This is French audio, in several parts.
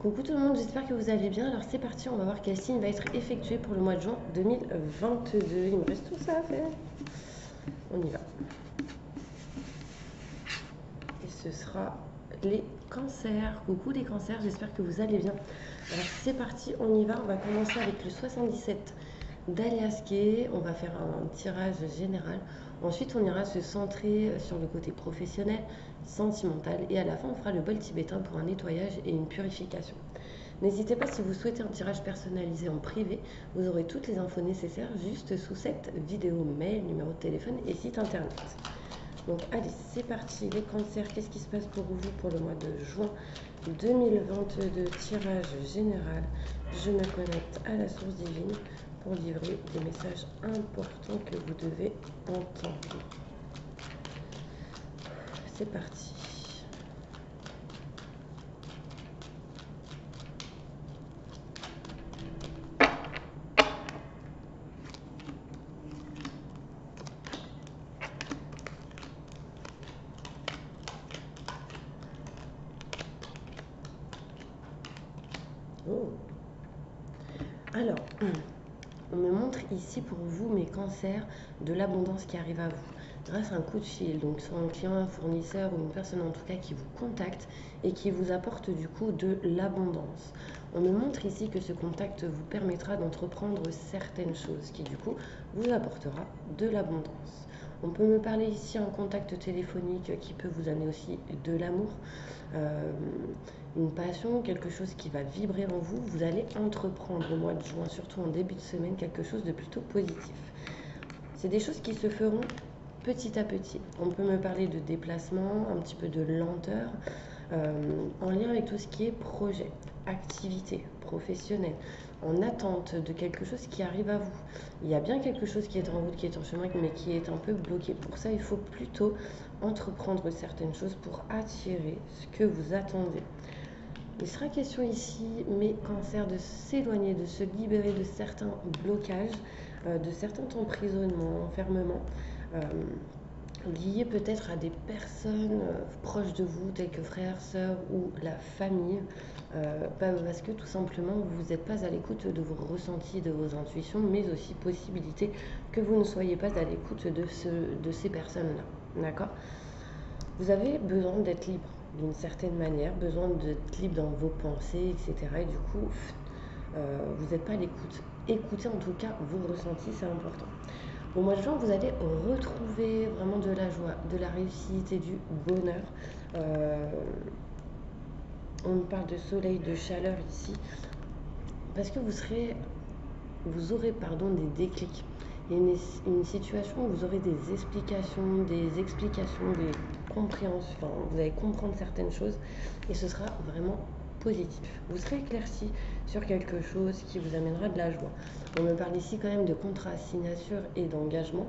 Coucou tout le monde, j'espère que vous allez bien. Alors c'est parti, on va voir quel signe va être effectué pour le mois de juin 2022. Il me reste tout ça à faire. On y va. Et ce sera les cancers. Coucou les cancers, j'espère que vous allez bien. Alors c'est parti, on y va. On va commencer avec le 77 d'Alias Gay. On va faire un tirage général. Ensuite, on ira se centrer sur le côté professionnel, sentimental. Et à la fin, on fera le bol tibétain pour un nettoyage et une purification. N'hésitez pas si vous souhaitez un tirage personnalisé en privé, vous aurez toutes les infos nécessaires juste sous cette vidéo, mail, numéro de téléphone et site internet. Donc allez, c'est parti, les cancers, qu'est-ce qui se passe pour vous pour le mois de juin 2022, tirage général. Je me connecte à la source divine pour livrer des messages importants que vous devez entendre. C'est parti. Oh. Alors, on me montre ici pour vous, mes cancers, de l'abondance qui arrive à vous grâce à un coup de fil, donc soit un client, un fournisseur ou une personne en tout cas qui vous contacte et qui vous apporte du coup de l'abondance. On me montre ici que ce contact vous permettra d'entreprendre certaines choses qui du coup vous apportera de l'abondance. On peut me parler ici un contact téléphonique qui peut vous amener aussi de l'amour, une passion, quelque chose qui va vibrer en vous. Vous allez entreprendre au mois de juin, surtout en début de semaine, quelque chose de plutôt positif. C'est des choses qui se feront petit à petit. On peut me parler de déplacement, un petit peu de lenteur, en lien avec tout ce qui est projet, activité professionnelle, en attente de quelque chose qui arrive à vous. Il y a bien quelque chose qui est en route, qui est en chemin, mais qui est un peu bloqué. Pour ça, il faut plutôt entreprendre certaines choses pour attirer ce que vous attendez. Il sera question ici, mes cancers, de s'éloigner, de se libérer de certains blocages, de certains emprisonnements, enfermements, liés peut-être à des personnes proches de vous, telles que frères, sœurs ou la famille, parce que tout simplement vous n'êtes pas à l'écoute de vos ressentis, de vos intuitions, mais aussi possibilité que vous ne soyez pas à l'écoute de ces personnes-là. D'accord? Vous avez besoin d'être libre d'une certaine manière, besoin d'être libre dans vos pensées, etc. Et du coup, vous n'êtes pas à l'écoute. Écoutez en tout cas vos ressentis, c'est important. Au mois de juin, vous allez retrouver vraiment de la joie, de la réussite et du bonheur. Euh, on parle de soleil, de chaleur ici, parce que vous aurez des déclics. Il y a une situation où vous aurez des explications, des compréhensions, enfin, vous allez comprendre certaines choses et ce sera vraiment positif. Vous serez éclairci sur quelque chose qui vous amènera de la joie. On me parle ici quand même de contrat, signature et d'engagement.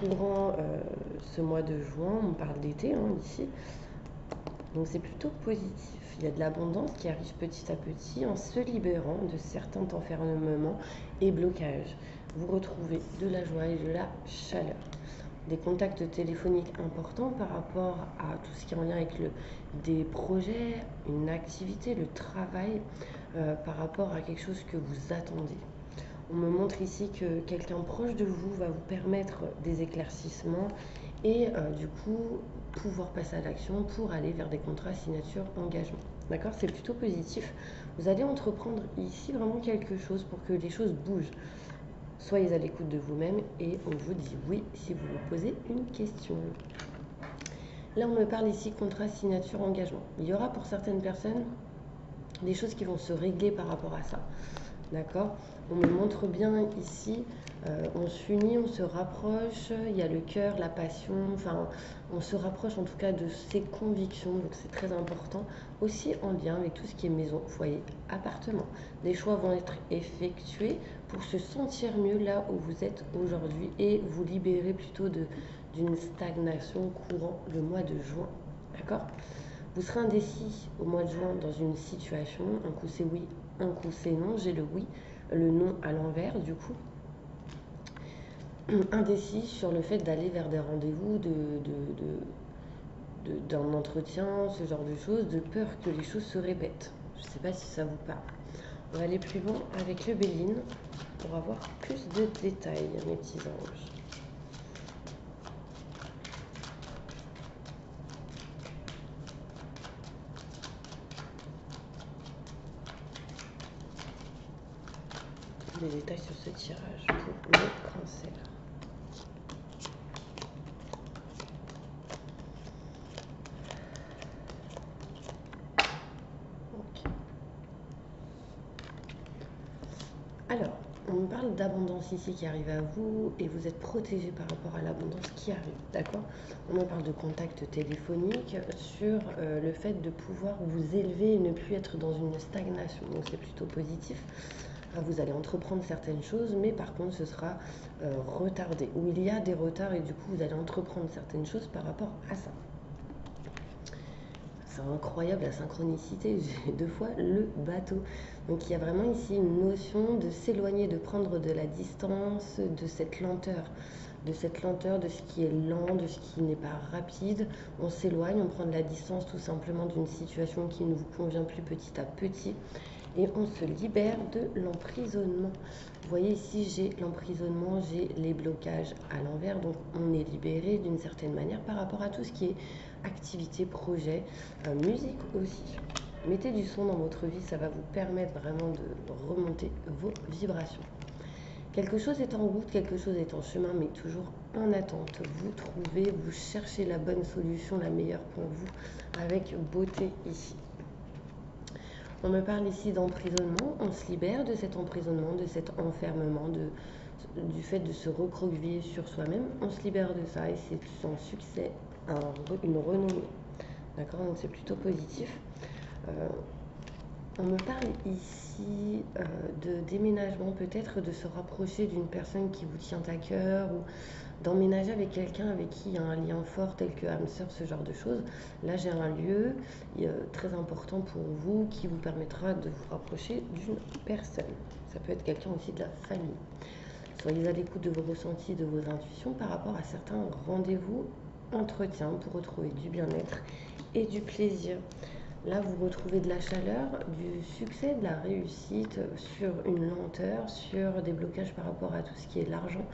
Courant ce mois de juin, on parle d'été ici, donc c'est plutôt positif. Il y a de l'abondance qui arrive petit à petit en se libérant de certains enfermements et blocages. Vous retrouvez de la joie et de la chaleur. Des contacts téléphoniques importants par rapport à tout ce qui est en lien avec des projets, une activité, le travail, par rapport à quelque chose que vous attendez. On me montre ici que quelqu'un proche de vous va vous permettre des éclaircissements et du coup pouvoir passer à l'action pour aller vers des contrats, signatures, engagements. D'accord? C'est plutôt positif. Vous allez entreprendre ici vraiment quelque chose pour que les choses bougent. Soyez à l'écoute de vous-même et on vous dit oui si vous vous posez une question. Là, on me parle ici contrat, signature, engagement. Il y aura pour certaines personnes des choses qui vont se régler par rapport à ça. D'accord? On me montre bien ici, on s'unit, on se rapproche, il y a le cœur, la passion, enfin, on se rapproche en tout cas de ses convictions, donc c'est très important. Aussi en lien avec tout ce qui est maison, foyer, appartement. Des choix vont être effectués pour se sentir mieux là où vous êtes aujourd'hui et vous libérer plutôt d'une stagnation courant le mois de juin. D'accord? Vous serez indécis au mois de juin dans une situation, un coup c'est oui, un coup c'est non, j'ai le oui, le non à l'envers du coup. Indécis sur le fait d'aller vers des rendez-vous, d'un entretien, ce genre de choses, de peur que les choses se répètent. Je ne sais pas si ça vous parle. On va aller plus loin avec le Béline pour avoir plus de détails, mes petits anges. Des détails sur ce tirage pour le cancer. Okay. Alors, on me parle d'abondance ici qui arrive à vous et vous êtes protégé par rapport à l'abondance qui arrive, d'accord? On me parle de contact téléphonique sur le fait de pouvoir vous élever et ne plus être dans une stagnation, donc c'est plutôt positif. Vous allez entreprendre certaines choses, mais par contre ce sera retardé, ou il y a des retards et du coup vous allez entreprendre certaines choses par rapport à ça. C'est incroyable la synchronicité, j'ai 2 fois le bateau. Donc il y a vraiment ici une notion de s'éloigner, de prendre de la distance, de cette lenteur, de ce qui est lent, de ce qui n'est pas rapide. On s'éloigne, on prend de la distance tout simplement d'une situation qui ne vous convient plus petit à petit. Et on se libère de l'emprisonnement. Vous voyez ici, j'ai l'emprisonnement, j'ai les blocages à l'envers. Donc on est libéré d'une certaine manière par rapport à tout ce qui est activité, projet, musique aussi. Mettez du son dans votre vie, ça va vous permettre vraiment de remonter vos vibrations. Quelque chose est en route, quelque chose est en chemin, mais toujours en attente. Vous trouvez, vous cherchez la bonne solution, la meilleure pour vous, avec beauté ici. On me parle ici d'emprisonnement, on se libère de cet emprisonnement, de cet enfermement, du fait de se recroqueviller sur soi-même. On se libère de ça et c'est un succès, une renommée. D'accord, donc c'est plutôt positif. On me parle ici de déménagement, peut-être de se rapprocher d'une personne qui vous tient à cœur ou d'emménager avec quelqu'un avec qui il y a un lien fort tel que âme sœur, ce genre de choses. Là, j'ai un lieu très important pour vous qui vous permettra de vous rapprocher d'une personne. Ça peut être quelqu'un aussi de la famille. Soyez à l'écoute de vos ressentis, de vos intuitions par rapport à certains rendez-vous, entretiens pour retrouver du bien-être et du plaisir. Là, vous retrouvez de la chaleur, du succès, de la réussite sur une lenteur, sur des blocages par rapport à tout ce qui est l'argent,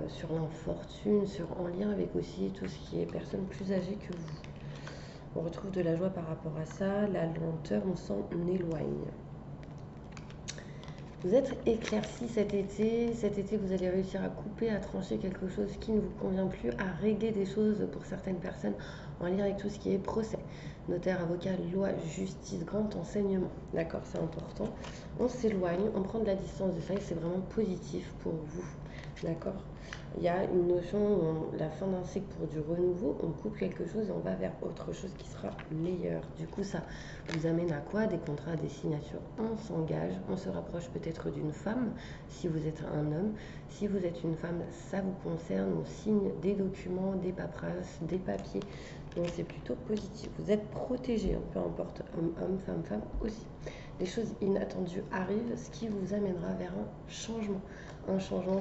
sur l'infortune, en lien avec aussi tout ce qui est personnes plus âgées que vous. On retrouve de la joie par rapport à ça, la lenteur, on s'en éloigne. Vous êtes éclairci cet été. Cet été, vous allez réussir à couper, à trancher quelque chose qui ne vous convient plus, à régler des choses pour certaines personnes en lien avec tout ce qui est procès. Notaire, avocat, loi, justice, grand enseignement. D'accord, c'est important. On s'éloigne, on prend de la distance de ça et c'est vraiment positif pour vous. D'accord? Il y a une notion, la fin d'un cycle pour du renouveau, on coupe quelque chose et on va vers autre chose qui sera meilleur. Du coup, ça vous amène à quoi? Des contrats, des signatures. On s'engage, on se rapproche peut-être d'une femme, si vous êtes un homme. Si vous êtes une femme, ça vous concerne, on signe des documents, des paperasses, des papiers. Donc c'est plutôt positif. Vous êtes protégé, peu importe homme, femme aussi. Les choses inattendues arrivent, ce qui vous amènera vers un changement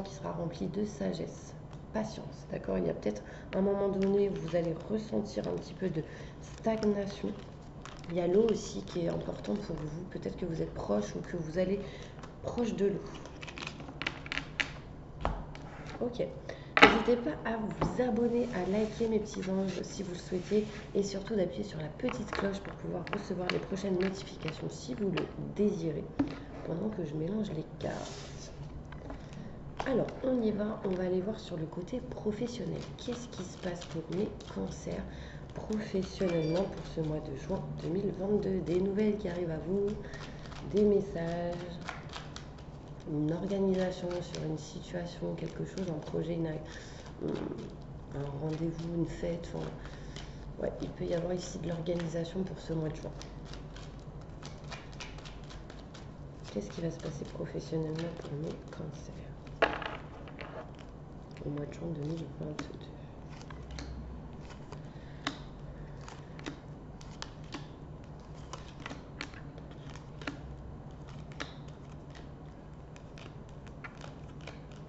qui sera rempli de sagesse, patience, d'accord? Il y a peut-être un moment donné où vous allez ressentir un petit peu de stagnation. Il y a l'eau aussi qui est important pour vous, peut-être que vous êtes proche ou que vous allez proche de l'eau. Ok, n'hésitez pas à vous abonner, à liker mes petits anges si vous le souhaitez et surtout d'appuyer sur la petite cloche pour pouvoir recevoir les prochaines notifications si vous le désirez pendant que je mélange les cartes. Alors, on y va, on va aller voir sur le côté professionnel. Qu'est-ce qui se passe pour mes cancers professionnellement pour ce mois de juin 2022? Des nouvelles qui arrivent à vous, des messages, une organisation sur une situation, quelque chose, un projet, un rendez-vous, une fête. Enfin, ouais, il peut y avoir ici de l'organisation pour ce mois de juin. Qu'est-ce qui va se passer professionnellement pour mes cancers au mois de juin 2022?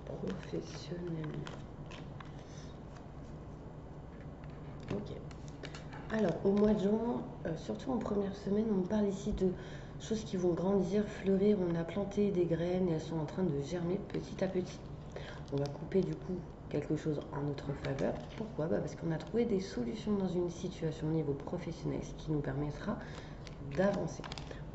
Professionnellement. Ok. Alors, au mois de juin, surtout en première semaine, on parle ici de choses qui vont grandir, fleurir. On a planté des graines et elles sont en train de germer petit à petit. On va couper du coup quelque chose en notre faveur. Pourquoi? Parce qu'on a trouvé des solutions dans une situation au niveau professionnel, ce qui nous permettra d'avancer.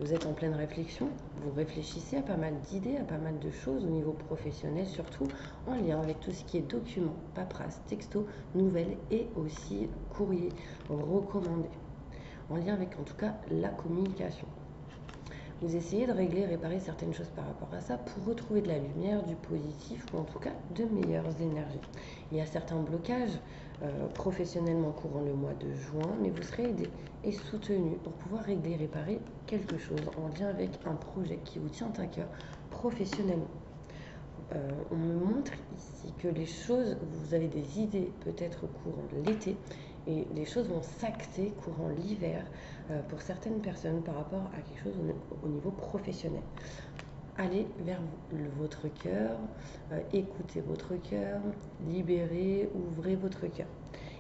Vous êtes en pleine réflexion, vous réfléchissez à pas mal d'idées, à pas mal de choses au niveau professionnel, surtout en lien avec tout ce qui est documents, paperasse, texto, nouvelles et aussi courrier recommandé, en lien avec en tout cas la communication. Vous essayez de régler, réparer certaines choses par rapport à ça pour retrouver de la lumière, du positif ou en tout cas de meilleures énergies. Il y a certains blocages professionnellement courant le mois de juin, mais vous serez aidé et soutenu pour pouvoir régler, réparer quelque chose en lien avec un projet qui vous tient à cœur professionnellement. On me montre ici que les choses, vous avez des idées peut-être courant l'été et les choses vont s'acter courant l'hiver pour certaines personnes par rapport à quelque chose au niveau professionnel. Allez vers votre cœur, écoutez votre cœur, libérez, ouvrez votre cœur.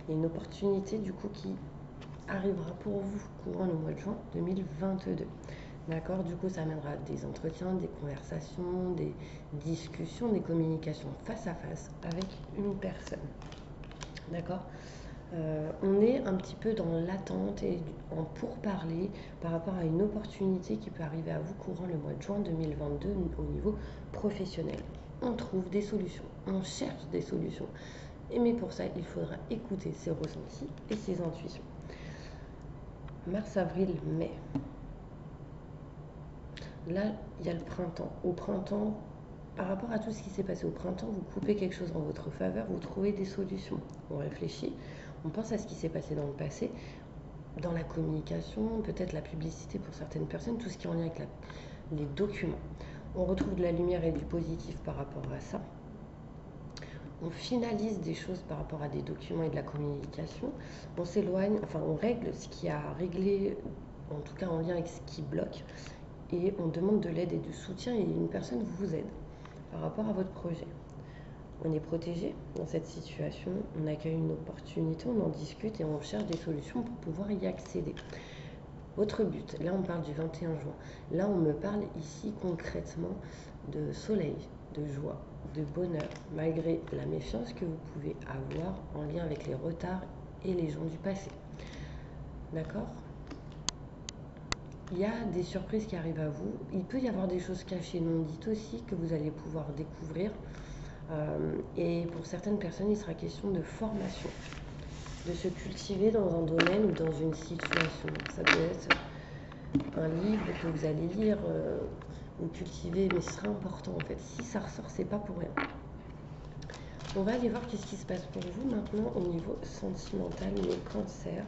Il y a une opportunité du coup qui arrivera pour vous courant le mois de juin 2022. D'accord? Du coup, ça amènera des entretiens, des conversations, des discussions, des communications face à face avec une personne. D'accord? On est un petit peu dans l'attente et en pourparler par rapport à une opportunité qui peut arriver à vous courant le mois de juin 2022 au niveau professionnel. On trouve des solutions, on cherche des solutions. Mais pour ça, il faudra écouter ses ressentis et ses intuitions. Mars, avril, mai. Là, il y a le printemps. Au printemps, par rapport à tout ce qui s'est passé au printemps, vous coupez quelque chose en votre faveur, vous trouvez des solutions. On réfléchit, on pense à ce qui s'est passé dans le passé, dans la communication, peut-être la publicité pour certaines personnes, tout ce qui est en lien avec les documents. On retrouve de la lumière et du positif par rapport à ça. On finalise des choses par rapport à des documents et de la communication. On s'éloigne, enfin on règle ce qui a réglé, en tout cas en lien avec ce qui bloque. Et on demande de l'aide et du soutien et une personne vous aide par rapport à votre projet. On est protégé dans cette situation, on accueille une opportunité, on en discute et on cherche des solutions pour pouvoir y accéder. Votre but, là on parle du 21 juin, là on me parle ici concrètement de soleil, de joie, de bonheur, malgré la méfiance que vous pouvez avoir en lien avec les retards et les gens du passé. D'accord ? Il y a des surprises qui arrivent à vous. Il peut y avoir des choses cachées non dites aussi que vous allez pouvoir découvrir. Et pour certaines personnes, il sera question de formation, de se cultiver dans un domaine ou dans une situation. Ça peut être un livre que vous allez lire ou cultiver, mais ce sera important en fait. Si ça ressort, c'est pas pour rien. On va aller voir qu'est-ce qui se passe pour vous maintenant au niveau sentimental, les cancers.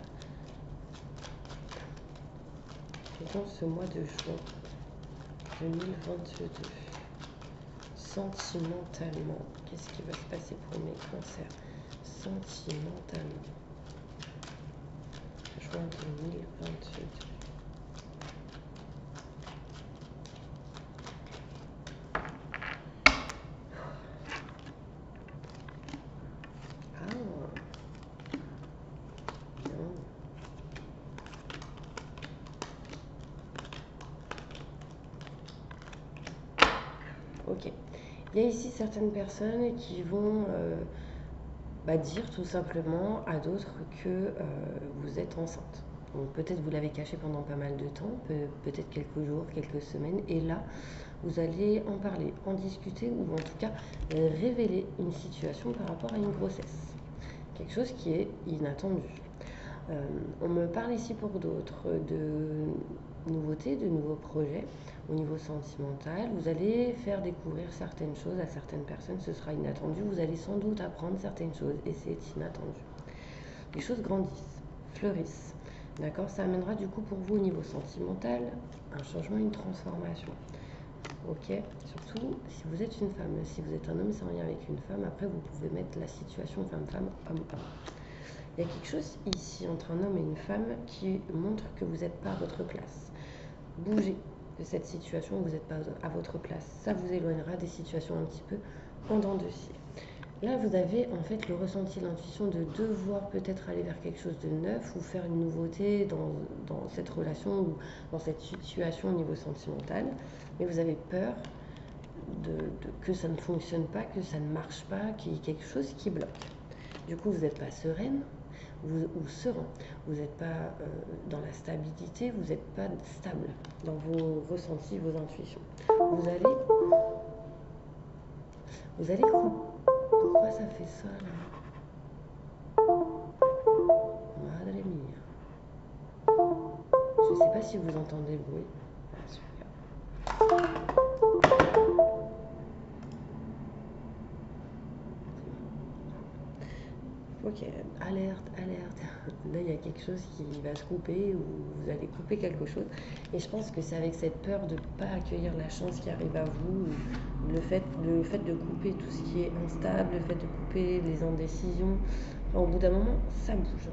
Dans ce mois de juin 2022, sentimentalement, qu'est-ce qui va se passer pour mes cancers? Sentimentalement, juin 2022. Ah, non. Ok. Il y a ici certaines personnes qui vont dire tout simplement à d'autres que vous êtes enceinte. Donc peut-être vous l'avez caché pendant pas mal de temps, peut-être quelques jours, quelques semaines, et là vous allez en parler, en discuter ou en tout cas révéler une situation par rapport à une grossesse. Quelque chose qui est inattendu. On me parle ici pour d'autres de nouveautés, de nouveaux projets au niveau sentimental. Vous allez faire découvrir certaines choses à certaines personnes, ce sera inattendu. Vous allez sans doute apprendre certaines choses et c'est inattendu. Les choses grandissent, fleurissent. D'accord? Ça amènera du coup pour vous au niveau sentimental un changement, une transformation. Ok? Surtout si vous êtes une femme. Si vous êtes un homme, c'est en lien avec une femme. Après, vous pouvez mettre la situation femme-femme, homme-homme. Il y a quelque chose ici entre un homme et une femme qui montre que vous n'êtes pas à votre place. Bougez de cette situation où vous n'êtes pas à votre place. Ça vous éloignera des situations un petit peu en dents de scie. Là, vous avez en fait le ressenti, l'intuition de devoir peut-être aller vers quelque chose de neuf ou faire une nouveauté dans cette relation ou dans cette situation au niveau sentimental. Mais vous avez peur que ça ne fonctionne pas, que ça ne marche pas, qu'il y ait quelque chose qui bloque. Du coup, vous n'êtes pas sereine ou serein. Vous n'êtes pas dans la stabilité, vous n'êtes pas stable dans vos ressentis, vos intuitions. Vous allez couper. Pourquoi ça fait ça là? Madre mia. Je ne sais pas si vous entendez le bruit. Ah, super. Ok, alerte, alerte. Là, il y a quelque chose qui va se couper ou vous allez couper quelque chose. Et je pense que c'est avec cette peur de ne pas accueillir la chance qui arrive à vous, le fait de couper tout ce qui est instable, le fait de couper les indécisions. Enfin, au bout d'un moment, ça bouge.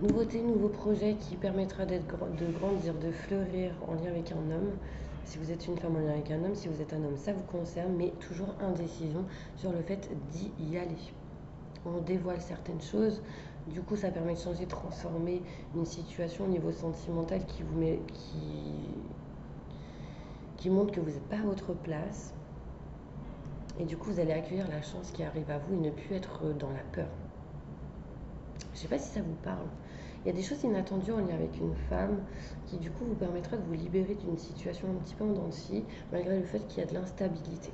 Nouveauté, nouveau projet qui permettra de grandir, de fleurir en lien avec un homme. Si vous êtes une femme en lien avec un homme, si vous êtes un homme, ça vous concerne, mais toujours indécision sur le fait d'y aller. On dévoile certaines choses, du coup ça permet de changer, de transformer une situation au niveau sentimental qui montre que vous n'êtes pas à votre place, et du coup vous allez accueillir la chance qui arrive à vous et ne plus être dans la peur. Je ne sais pas si ça vous parle. Il y a des choses inattendues en lien avec une femme qui du coup vous permettra de vous libérer d'une situation un petit peu en dents de scie, malgré le fait qu'il y a de l'instabilité.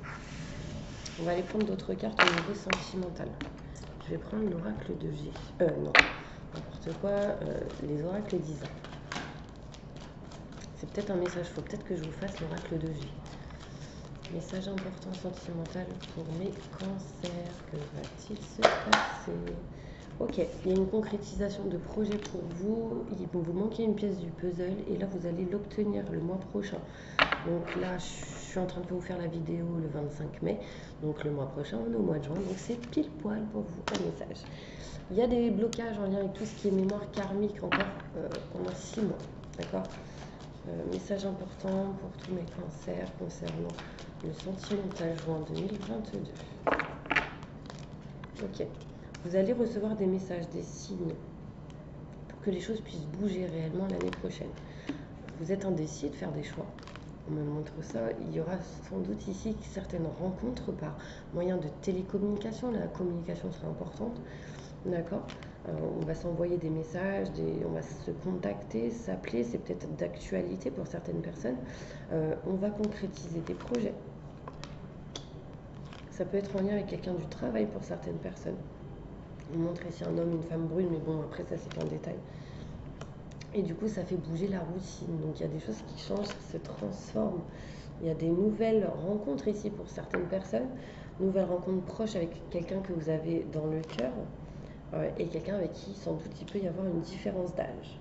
On va aller prendre d'autres cartes au niveau sentimental. Je vais prendre l'oracle de G. Non, n'importe quoi, les oracles d'Isa. C'est peut-être un message, il faut peut-être que je vous fasse l'oracle de G. Message important sentimental pour mes cancers. Que va-t-il se passer? Ok, il y a une concrétisation de projet pour vous. Il vous manquez une pièce du puzzle et là vous allez l'obtenir le mois prochain. Donc là, je suis en train de vous faire la vidéo le 25 mai. Donc le mois prochain, on est au mois de juin. Donc c'est pile poil pour vous un message. Il y a des blocages en lien avec tout ce qui est mémoire karmique encore pendant 6 mois. D'accord? Message important pour tous mes cancers concernant le sentimental juin 2022. Ok. Vous allez recevoir des messages, des signes pour que les choses puissent bouger réellement l'année prochaine. Vous êtes indécis de faire des choix. On me montre ça. Il y aura sans doute ici certaines rencontres par moyen de télécommunication. La communication sera importante. D'accord? On va s'envoyer des messages, on va se contacter, s'appeler. C'est peut-être d'actualité pour certaines personnes. On va concrétiser des projets. Ça peut être en lien avec quelqu'un du travail pour certaines personnes. On montre ici un homme, une femme brune, mais bon, après ça c'est en détail. Et du coup, ça fait bouger la routine. Donc il y a des choses qui changent, qui se transforment. Il y a des nouvelles rencontres ici pour certaines personnes. Nouvelles rencontres proches avec quelqu'un que vous avez dans le cœur et quelqu'un avec qui sans doute il peut y avoir une différence d'âge.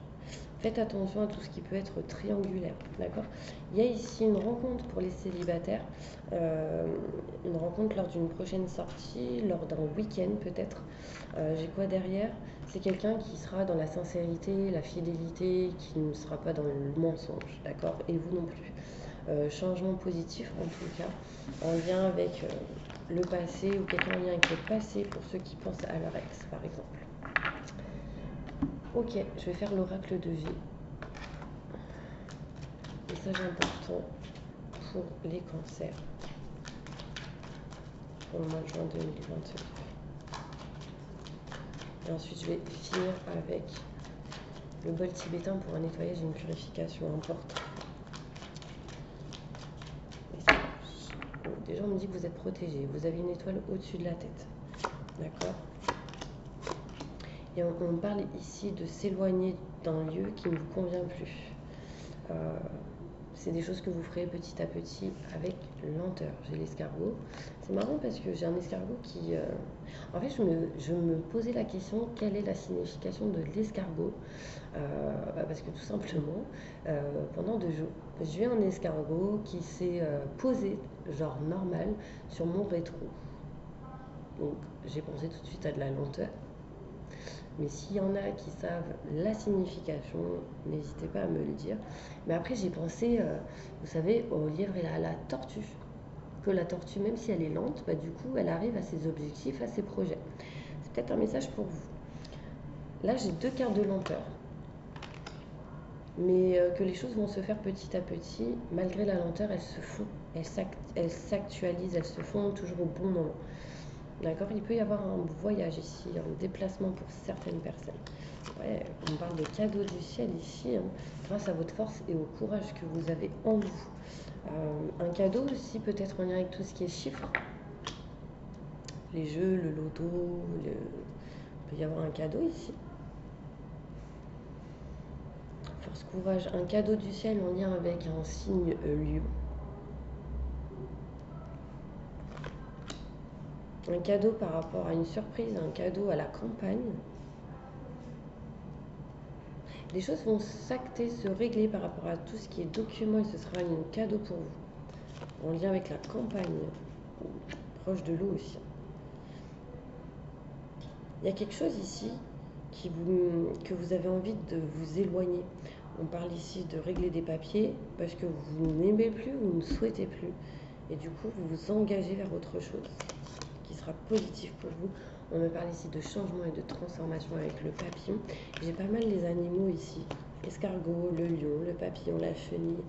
Faites attention à tout ce qui peut être triangulaire, d'accord? Il y a ici une rencontre pour les célibataires, une rencontre lors d'une prochaine sortie, lors d'un week-end peut-être. J'ai quoi derrière? C'est quelqu'un qui sera dans la sincérité, la fidélité, qui ne sera pas dans le mensonge, d'accord? Et vous non plus. Changement positif en tout cas, en lien avec le passé ou quelqu'un en lien avec le passé pour ceux qui pensent à leur ex par exemple. Ok, je vais faire l'oracle de vie. Message important pour les cancers pour le mois de juin 2022. Et ensuite, je vais finir avec le bol tibétain pour un nettoyage et une purification importante. Déjà, on me dit que vous êtes protégé. Vous avez une étoile au-dessus de la tête. D'accord? Et on parle ici de s'éloigner d'un lieu qui ne vous convient plus. C'est des choses que vous ferez petit à petit avec lenteur. J'ai l'escargot. C'est marrant parce que j'ai un escargot qui... En fait, je me posais la question, quelle est la signification de l'escargot? Parce que tout simplement, pendant 2 jours, j'ai eu un escargot qui s'est posé, genre normal, sur mon rétro. Donc, j'ai pensé tout de suite à de la lenteur. Mais s'il y en a qui savent la signification, n'hésitez pas à me le dire. Mais après, j'ai pensé, vous savez, au livre et à la tortue. que la tortue, même si elle est lente, bah, du coup, elle arrive à ses objectifs, à ses projets. C'est peut-être un message pour vous. Là, j'ai 2 cartes de lenteur. Mais que les choses vont se faire petit à petit, malgré la lenteur, elles se font, elles s'actualisent, elles se font toujours au bon moment. D'accord? Il peut y avoir un voyage ici, un déplacement pour certaines personnes. Ouais, on parle de cadeau du ciel ici, hein, grâce à votre force et au courage que vous avez en vous. Un cadeau aussi peut-être en lien avec tout ce qui est chiffres, les jeux, le loto, il peut y avoir un cadeau ici. Force, courage, un cadeau du ciel en lien avec un signe lion. Un cadeau par rapport à une surprise, un cadeau à la campagne. Les choses vont s'acter, se régler par rapport à tout ce qui est document et ce sera un cadeau pour vous. En lien avec la campagne, proche de l'eau aussi. Il y a quelque chose ici que vous avez envie de vous éloigner. On parle ici de régler des papiers parce que vous n'aimez plus, vous ne souhaitez plus. Et du coup, vous vous engagez vers autre chose qui sera positif pour vous. On me parle ici de changement et de transformation avec le papillon. J'ai pas mal les animaux ici. L'escargot, le lion, le papillon, la chenille.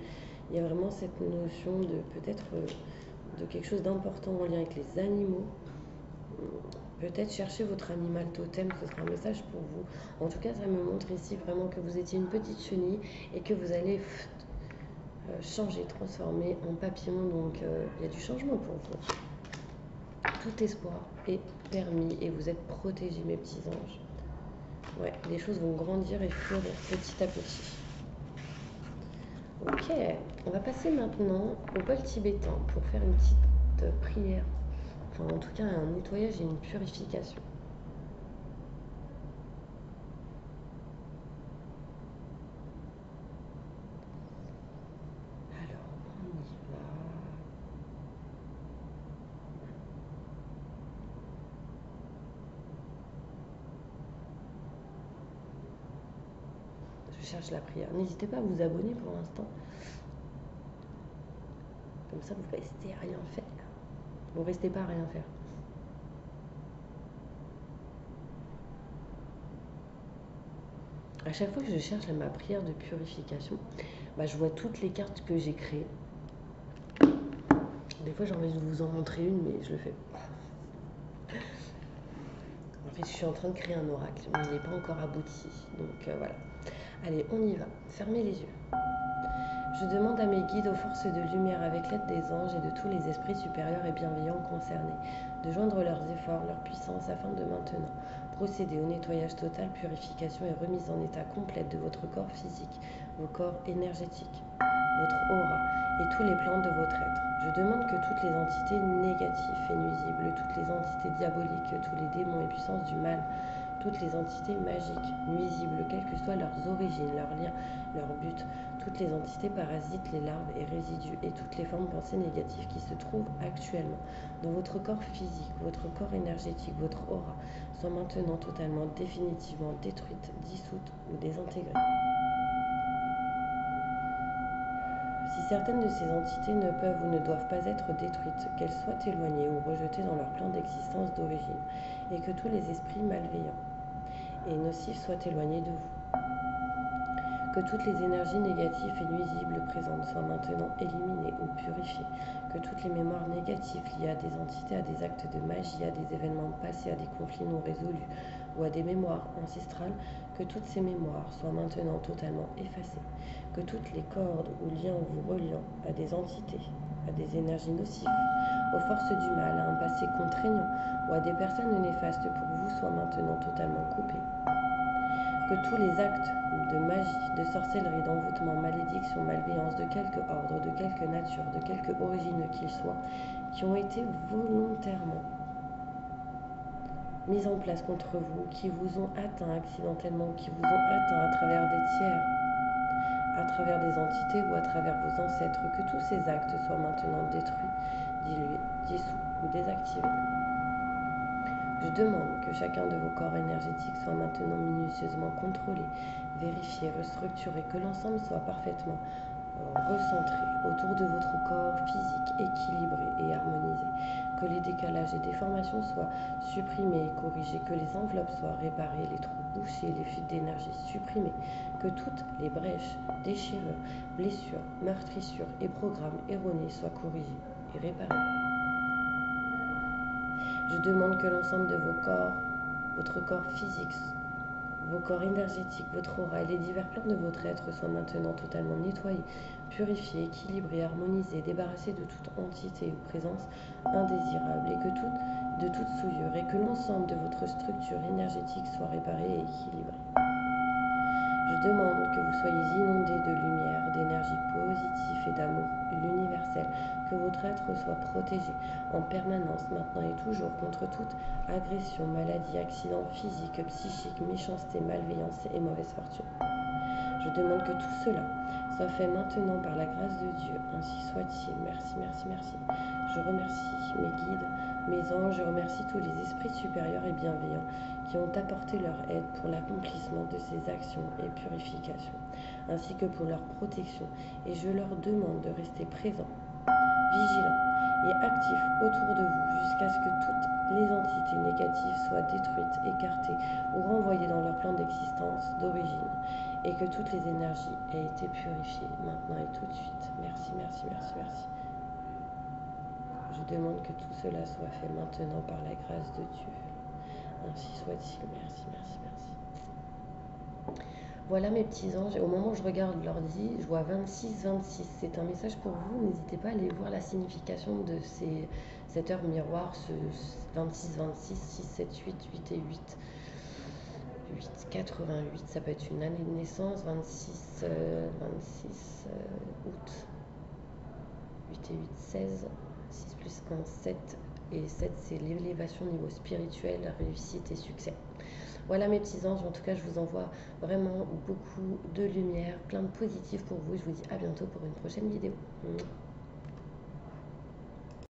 Il y a vraiment cette notion de peut-être de quelque chose d'important en lien avec les animaux. Peut-être chercher votre animal totem, ce sera un message pour vous. En tout cas, ça me montre ici vraiment que vous étiez une petite chenille et que vous allez changer, transformer en papillon. Donc, il y a du changement pour vous. Tout espoir est permis et vous êtes protégés, mes petits anges. Ouais, les choses vont grandir et fleurir petit à petit. Ok, on va passer maintenant au bol tibétain pour faire une petite prière. Enfin, en tout cas, un nettoyage et une purification. Alors, on y va. Je cherche la prière. N'hésitez pas à vous abonner pour l'instant. Comme ça, vous restez à rien faire. Vous restez pas à rien faire. À chaque fois que je cherche ma prière de purification, bah, je vois toutes les cartes que j'ai créées. Des fois, j'ai envie de vous en montrer une, mais je le fais pas. En fait, je suis en train de créer un oracle, mais il n'est pas encore abouti. Donc voilà. Allez, on y va. Fermez les yeux. Je demande à mes guides aux forces de lumière, avec l'aide des anges et de tous les esprits supérieurs et bienveillants concernés, de joindre leurs efforts, leur puissance, afin de maintenant procéder au nettoyage total, purification et remise en état complète de votre corps physique, vos corps énergétiques, votre aura et tous les plans de votre être. Je demande que toutes les entités négatives et nuisibles, toutes les entités diaboliques, tous les démons et puissances du mal, toutes les entités magiques, nuisibles, quelles que soient leurs origines, leurs liens, leur but, toutes les entités parasites, les larves et résidus et toutes les formes de pensées négatives qui se trouvent actuellement dans votre corps physique, votre corps énergétique, votre aura, sont maintenant totalement, définitivement détruites, dissoutes ou désintégrées. Si certaines de ces entités ne peuvent ou ne doivent pas être détruites, qu'elles soient éloignées ou rejetées dans leur plan d'existence d'origine, et que tous les esprits malveillants et nocifs soient éloignés de vous. Que toutes les énergies négatives et nuisibles présentes soient maintenant éliminées ou purifiées. Que toutes les mémoires négatives liées à des entités, à des actes de magie, à des événements passés, à des conflits non résolus ou à des mémoires ancestrales, que toutes ces mémoires soient maintenant totalement effacées. Que toutes les cordes ou liens vous reliant à des entités, à des énergies nocives, aux forces du mal, à un passé contraignant ou à des personnes néfastes pour vous soient maintenant totalement coupés. Que tous les actes de magie, de sorcellerie, d'envoûtement, malédiction, malveillance, de quelque ordre, de quelque nature, de quelque origine qu'ils soient, qui ont été volontairement mis en place contre vous, qui vous ont atteint accidentellement, qui vous ont atteint à travers des tiers, à travers des entités ou à travers vos ancêtres, que tous ces actes soient maintenant détruits, dilués, dissous ou désactivés. Je demande que chacun de vos corps énergétiques soit maintenant minutieusement contrôlé, vérifié, restructuré, que l'ensemble soit parfaitement recentré autour de votre corps physique, équilibré et harmonisé. Que les décalages et déformations soient supprimés et corrigés, que les enveloppes soient réparées, les trous bouchés, les fuites d'énergie supprimées, que toutes les brèches, déchirures, blessures, meurtrissures et programmes erronés soient corrigés et réparés. Je demande que l'ensemble de vos corps, votre corps physique, vos corps énergétiques, votre aura et les divers plans de votre être soient maintenant totalement nettoyés, purifiés, équilibrés, harmonisés, débarrassés de toute entité ou présence indésirable et de toute souillure, et que l'ensemble de votre structure énergétique soit réparée et équilibrée. Je demande que vous soyez inondés de lumière, d'énergie positive et d'amour universel, que votre être soit protégé en permanence, maintenant et toujours, contre toute agression, maladie, accident physique, psychique, méchanceté, malveillance et mauvaise fortune. Je demande que tout cela soit fait maintenant par la grâce de Dieu, ainsi soit-il. Merci, merci, merci. Je remercie mes guides, mes anges, je remercie tous les esprits supérieurs et bienveillants qui ont apporté leur aide pour l'accomplissement de ces actions et purifications, ainsi que pour leur protection. Et je leur demande de rester présents, vigilants et actifs autour de vous jusqu'à ce que toutes les entités négatives soient détruites, écartées ou renvoyées dans leur plan d'existence d'origine, et que toutes les énergies aient été purifiées maintenant et tout de suite. Merci, merci, merci, merci. Je demande que tout cela soit fait maintenant par la grâce de Dieu. Ainsi soit-il. Merci, merci, merci. Voilà mes petits anges. Au moment où je regarde l'ordi, je vois 26-26. C'est un message pour vous. N'hésitez pas à aller voir la signification de cette heure miroir, ce 26-26, 6, 7, 8, 8 et 8. 8, 88, ça peut être une année de naissance, 26 août, 8 et 8, 16, 6 plus 1, 7, et 7 c'est l'élévation au niveau spirituel, réussite et succès. Voilà mes petits anges, en tout cas je vous envoie vraiment beaucoup de lumière, plein de positifs pour vous, je vous dis à bientôt pour une prochaine vidéo.